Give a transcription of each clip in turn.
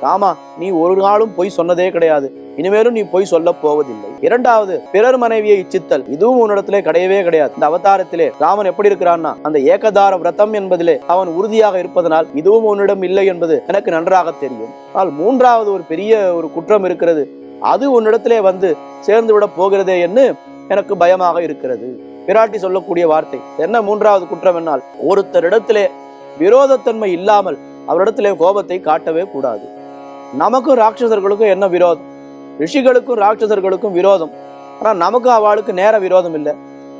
ராமா, நீ ஒரு நாளும் பொய் சொன்னதே கிடையாது, இனிமேலும் நீ பொய் சொல்ல போவதில்லை. இரண்டாவது, பிறர் மனைவியை இச்சித்தல், இதுவும் உன்னிடத்திலே கிடையவே கிடையாது. இந்த அவதாரத்திலே ராமன் எப்படி இருக்கிறான்னா, அந்த ஏகதார விரதம் என்பதிலே அவன் உறுதியாக இருப்பதனால் இதுவும் உன்னிடம் இல்லை என்பது எனக்கு நன்றாக தெரியும். ஆனால் மூன்றாவது ஒரு பெரிய ஒரு குற்றம் இருக்கிறது, அது உன்னிடத்திலே வந்து சேர்ந்து விட போகிறதே என்று எனக்கு பயமாக இருக்கிறது. பிராட்டி சொல்லக்கூடிய வார்த்தை என்ன? மூன்றாவது குற்றம் என்னால், ஒருத்தரிடத்திலே விரோதத்தன்மை இல்லாமல் அவரிடத்திலே கோபத்தை காட்டவே கூடாது. நமக்கும் ராட்சசர்களுக்கும் என்ன விரோதம்? ரிஷிகளுக்கும் ராட்சசர்களுக்கும் விரோதம். ஆனா நமக்கும் அவளுக்கு நேர விரோதம் இல்லை.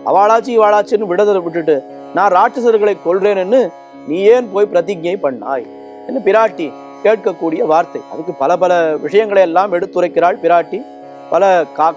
அவளாச்சு இவாளாச்சின்னு விடுதலை விட்டுட்டு நான் ராட்சசர்களை கொள்றேன்னு நீ ஏன் போய் பிரதிஜை பண்ணாய் என்று பிராட்டி கேட்கக்கூடிய வார்த்தை. அதுக்கு பல பல விஷயங்களை எல்லாம் எடுத்துரைக்கிறாள் பிராட்டி, பல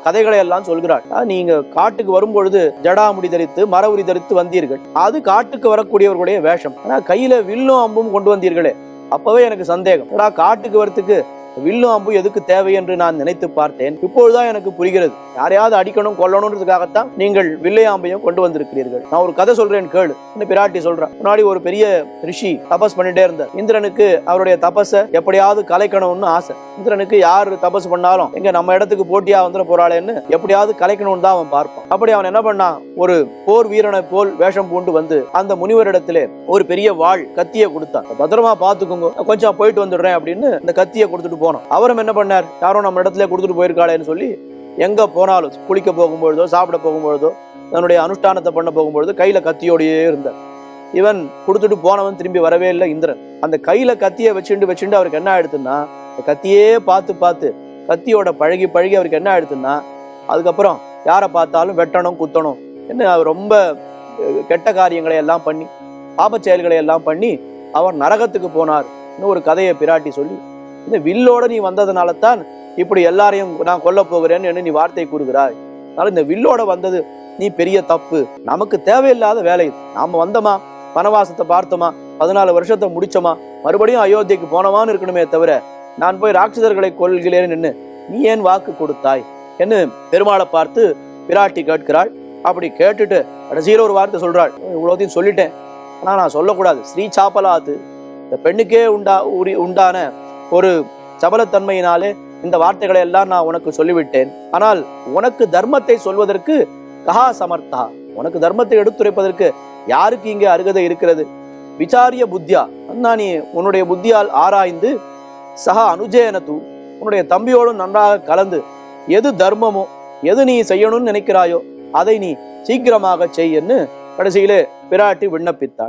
கதைகளை எல்லாம் சொல்கிறாள். நீங்க காட்டுக்கு வரும்பொழுது ஜடாமுடி தரித்து மர உரி தரித்து வந்தீர்கள், அது காட்டுக்கு வரக்கூடியவர்களுடைய வேஷம். ஆனா கையில வில்லும் அம்பும் கொண்டு வந்தீர்களே, அப்பவே எனக்கு சந்தேகம், காட்டுக்கு வரத்துக்கு வில்லும் அம்பு எதுக்கு தேவை என்று நான் நினைத்து பார்த்தேன். இப்பொழுதுதான் எனக்கு புரிகிறது, யாரையாவது அடிக்கணும் கொல்லணும்ன்றதுக்காகத்தான் நீங்கள் வில்லையாம்பையும் கொண்டு வந்திருக்கிறீர்கள். நான் ஒரு கதை சொல்றேன் கேளு என்று பிராட்டி சொல்றான். முன்னாடி ஒரு பெரிய ரிஷி தபஸ் பண்ணிட்டே இருந்தார். இந்திரனுக்கு அவருடைய தபஸை எப்படியாவது கலைக்கணும்னு ஆசை. இந்திரனுக்கு யார் தபஸ் பண்ணாலும் எங்க நம்ம இடத்துக்கு போட்டியா வந்துட போறாளேன்னு எப்படியாவது கலைக்கணும்னு தான் அவன் பார்ப்பான். அப்படி அவன் என்ன பண்ணான், ஒரு போர் வீரனை போல் வேஷம் பூண்டு வந்து அந்த முனிவரிடத்திலே ஒரு பெரிய வாள் கத்தியை கொடுத்தான். பத்திரமா பாத்துக்கோங்க, கொஞ்சம் போயிட்டு வந்துடுறேன் அப்படின்னு இந்த கத்தியை கொடுத்துட்டு போனோம். அவரும் என்ன பண்ணார், யாரும் நம்ம இடத்துல கொடுத்துட்டு போயிருக்காளேன்னு சொல்லி எங்க போனாலும், குளிக்க போகும்பொழுதோ சாப்பிட போகும்பொழுதோ தன்னுடைய அனுஷ்டானத்தை பண்ண போகும்பொழுது கையில கத்தியோடையே இருந்தார். இவன் கொடுத்துட்டு போனவன் திரும்பி வரவே இல்லை. இந்திரன் அந்த கையில கத்தியை வச்சுட்டு அவருக்கு என்ன ஆயிடுத்துன்னா, கத்தியே பார்த்து பார்த்து கத்தியோட பழகி அவருக்கு என்ன ஆயிடுத்துன்னா, அதுக்கப்புறம் யாரை பார்த்தாலும் வெட்டணும் குத்தணும் என்ன ரொம்ப கெட்ட காரியங்களை எல்லாம் பண்ணி பாப செயல்களை எல்லாம் பண்ணி அவர் நரகத்துக்கு போனார். ஒரு கதையை பிராட்டி சொல்லி, இந்த வில்லோட நீ வந்ததுனால தான் இப்படி எல்லாரையும் நான் கொல்ல போகிறேன்னு நீ வார்த்தை கூறுகிறாய். அதனால இந்த வில்லோட வந்தது நீ பெரிய தப்பு, நமக்கு தேவையில்லாத வேலை. நாம வந்தோமா, வனவாசத்தை பார்த்தோமா, 14 வருஷத்தை முடிச்சோமா, மறுபடியும் அயோத்தியக்கு போனவான்னு இருக்கணுமே தவிர நான் போய் ராட்சசர்களை கொள்கிறேன்னு நீ ஏன் வாக்கு கொடுத்தாய் என்று பெருமாளை பார்த்து பிராட்டி கேட்கிறாள். அப்படி கேட்டுட்டு கடைசியில ஒரு வார்த்தை சொல்றாள், இவ்வளோத்தையும் சொல்லிட்டேன், ஆனா நான் சொல்லக்கூடாது. ஸ்ரீ சாப்பலாத்து, இந்த பெண்ணுக்கே உண்டான ஒரு சபலத்தன்மையினாலே இந்த வார்த்தைகளை எல்லாம் நான் உனக்கு சொல்லிவிட்டேன். ஆனால் உனக்கு தர்மத்தை சொல்வதற்கு கஹா சமர்த்தா, உனக்கு தர்மத்தை எடுத்துரைப்பதற்கு யாருக்கு இங்கே அருகதை இருக்கிறது? விசாரிய புத்தியா, நீ உன்னுடைய புத்தியால் ஆராய்ந்து சஹா அனுஜேனது, உன்னுடைய தம்பியோடும் நன்றாக கலந்து எது தர்மமோ எது நீ செய்யணும்னு நினைக்கிறாயோ அதை நீ சீக்கிரமாக செய்யன்னு கடைசியிலே பிராட்டி விண்ணப்பித்தாள்.